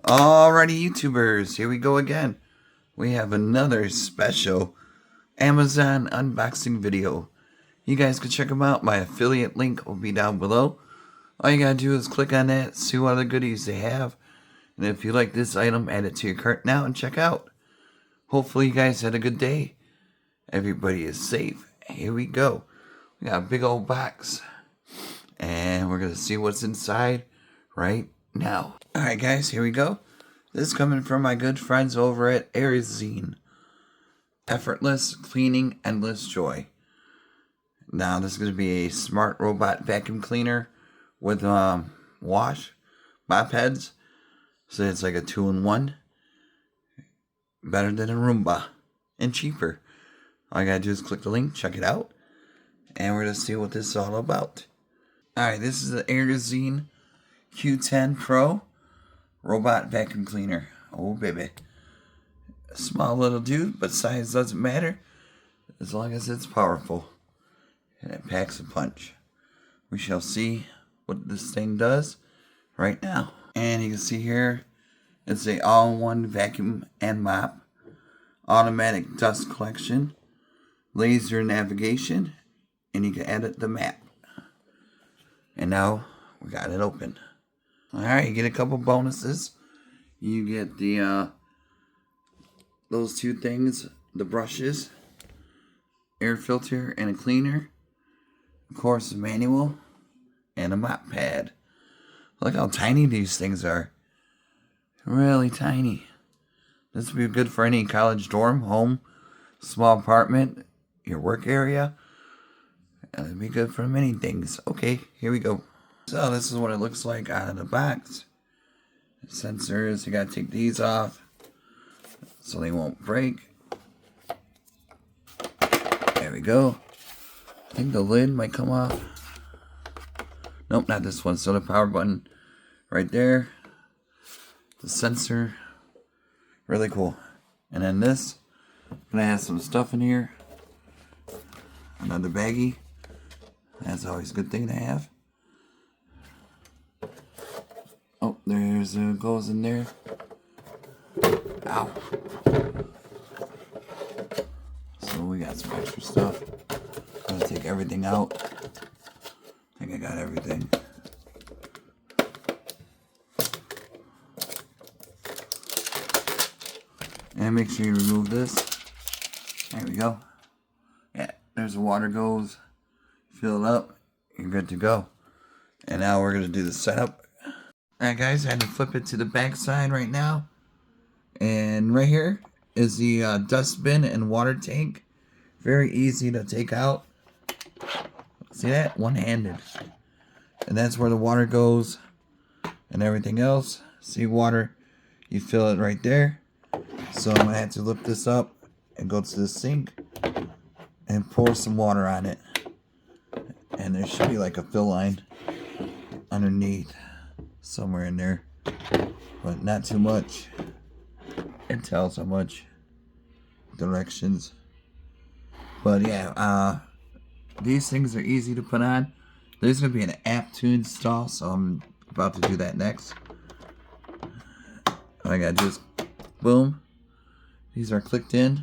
Alrighty, YouTubers, here we go again. We have another special Amazon unboxing video. You guys can check them out. My affiliate link will be down below. All you gotta do is click on that, see what other goodies they have. And if you like this item, add it to your cart now and check out. Hopefully you guys had a good day. Everybody is safe. Here we go. We got a big old box. And we're gonna see what's inside right now. Alright guys, here we go. This is coming from my good friends over at Airzeen. Effortless cleaning, endless joy. Now this is going to be a smart robot vacuum cleaner with wash mop heads. So it's like a 2-in-1. Better than a Roomba. And cheaper. All you gotta do is click the link, check it out. And we're going to see what this is all about. Alright, this is the Airzeen Q10 Pro robot vacuum cleaner. Oh baby. A small little dude, but size doesn't matter as long as it's powerful. And it packs a punch. We shall see what this thing does right now. And you can see here, it's a all-in-one vacuum and mop, automatic dust collection, laser navigation, and you can edit the map. And now we got it open. Alright, you get a couple bonuses. You get the those two things, the brushes, air filter, and a cleaner. Of course, a manual and a mop pad. Look how tiny these things are. Really tiny. This would be good for any college dorm, home, small apartment, your work area. It'd be good for many things. Okay, here we go. So this is what it looks like out of the box. Sensors, you gotta take these off so they won't break. There we go. I think the lid might come off. Nope, not this one. So the power button right there. The sensor. Really cool. And then this. I'm gonna have some stuff in here. Another baggie. That's always a good thing to have. Oh, there's goes in there. Ow. So we got some extra stuff. I'm gonna take everything out. I think I got everything. And make sure you remove this. There we go. Yeah, there's the water goes. Fill it up. You're good to go. And now we're gonna do the setup. Alright guys, I had to flip it to the back side right now. And right here is the dustbin and water tank. Very easy to take out. See that? One-handed. And that's where the water goes and everything else. See water, you fill it right there. So I'm going to have to lift this up and go to the sink and pour some water on it. And there should be like a fill line underneath. Somewhere in there, but not too much. It tells how much. Directions. But yeah, these things are easy to put on. There's gonna be an app to install, so I'm about to do that next. All I gotta do is boom. These are clicked in,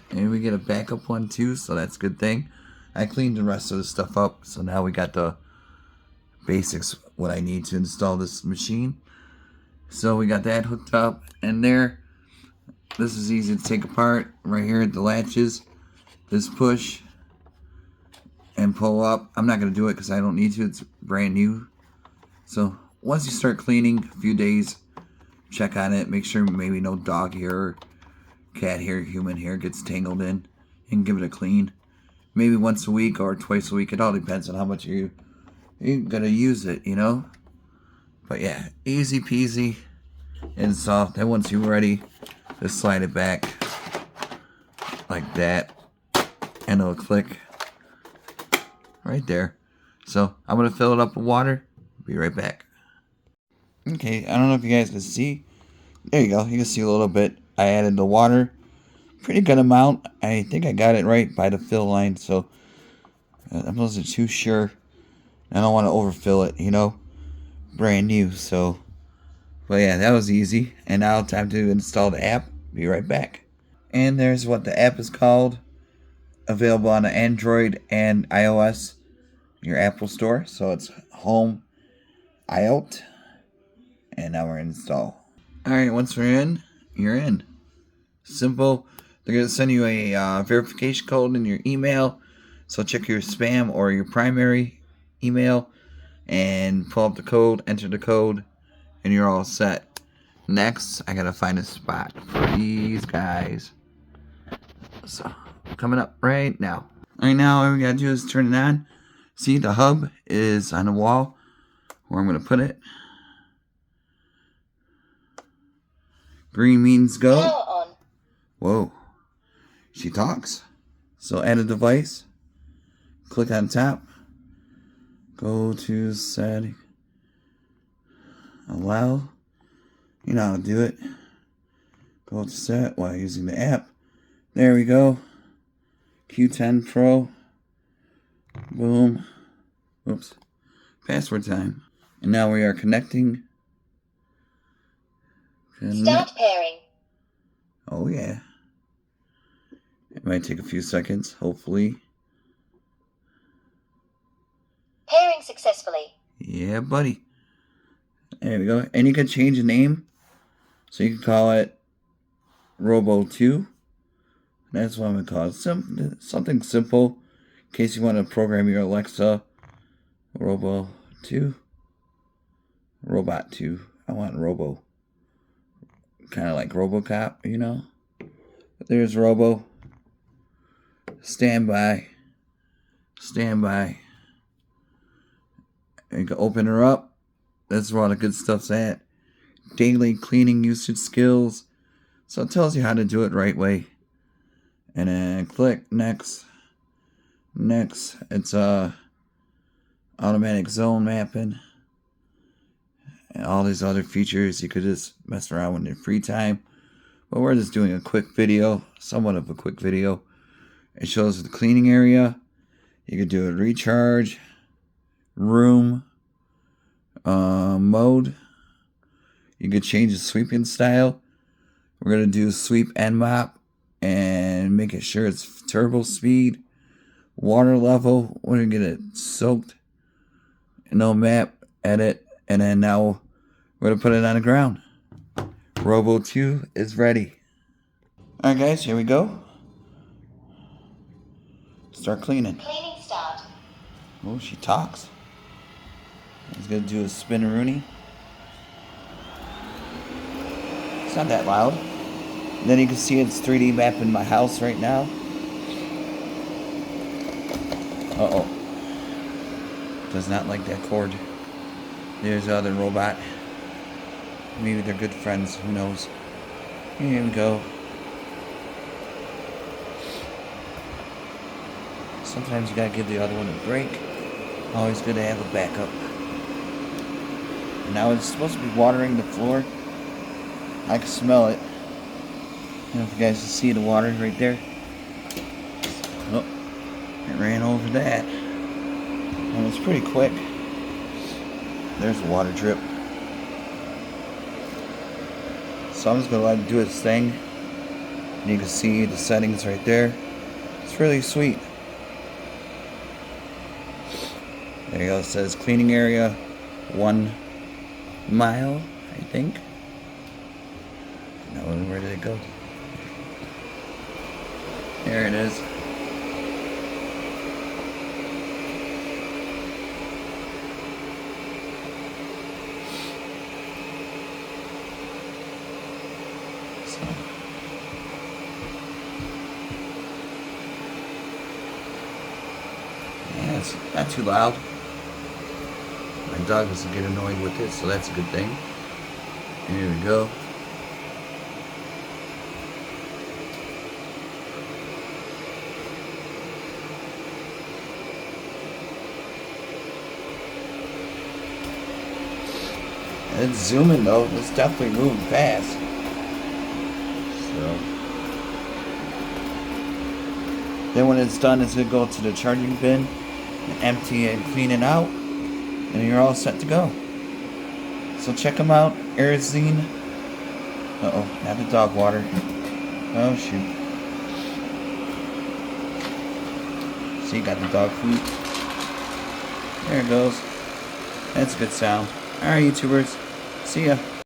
and we get a backup one too, so that's a good thing. I cleaned the rest of the stuff up, so now we got the basics, what I need to install this machine. So we got that hooked up, and there, this is easy to take apart. Right here at the latches, this push and pull up. I'm not going to do it because I don't need to, it's brand new. So once you start cleaning, a few days, check on it, make sure maybe no dog hair or cat hair, human hair gets tangled in, and give it a clean. Maybe once a week or twice a week, it all depends on how much you're gonna use it, you know. But yeah, easy peasy install. Then once you're ready, just slide it back like that, and it'll click right there. So I'm gonna fill it up with water. Be right back. Okay, I don't know if you guys can see. There you go. You can see a little bit. I added the water, pretty good amount. I think I got it right by the fill line. So I wasn't too sure. I don't want to overfill it, you know. Brand new, so But yeah, that was easy. And now time to install the app. Be right back. And there's what the app is called. Available on the Android and iOS, your Apple Store. So it's Home IoT. And now we're install. Alright, once we're in, you're in. Simple. They're going to send you a verification code in your email. So check your spam or your primary email and pull up the code, enter the code, and you're all set. Next, I gotta find a spot for these guys. So, coming up right now. Right now, all we gotta do is turn it on. See, the hub is on the wall where I'm gonna put it. Green means go. Power on. Whoa. She talks. So add a device. Click on top. Go to setting. Allow. You know how to do it. Go to set while using the app. There we go. Q10 Pro. Boom. Oops. Password time. And now we are connecting. Start pairing. Oh yeah. It might take a few seconds, hopefully. Pairing successfully. Yeah, buddy. There we go. And you can change the name. So you can call it Robo2. That's what I'm going to call it. Something simple. In case you want to program your Alexa. Robo2. Robot 2. I want Robo. Kind of like RoboCop, you know. But there's Robo. Standby. Standby. And you can open her up. That's where all the good stuff's at. Daily cleaning usage skills. So it tells you how to do it right way. And then click next. Next. It's automatic zone mapping. And all these other features you could just mess around with in your free time. But we're just doing a quick video. Somewhat of a quick video. It shows the cleaning area. You could do a recharge. Room. Mode. You could change the sweeping style. We're going to do sweep and mop. And make it sure it's turbo speed. Water level. We're going to get it soaked. No map. Edit. And then now we're going to put it on the ground. Robo 2 is ready. Alright guys, here we go. Start cleaning. Cleaning start. Oh, she talks. He's going to do a spinneroonie. It's not that loud. And then you can see it's 3D mapping my house right now. Uh-oh. Does not like that cord. There's the other robot. Maybe they're good friends. Who knows? Here we go. Sometimes you gotta give the other one a break. Always good to have a backup. Now it's supposed to be watering the floor. I can smell it. I don't know if you guys can see the water right there. Oh, it ran over that. And it's pretty quick. There's the water drip. So I'm just going to let it do its thing. And you can see the settings right there. It's really sweet. There you go. It says cleaning area 1 mile, I think. Now where did it go? There it is. So. Yeah, it's not too loud. My dog doesn't get annoyed with it, so that's a good thing. Here we go. It's zooming though. It's definitely moving fast. So then when it's done, it's gonna go to the charging bin and empty and clean it out, and you're all set to go. So check them out. Airzeen. Uh-oh, not the dog water. Oh, shoot. See, got the dog food. There it goes. That's a good sound. Alright, YouTubers. See ya.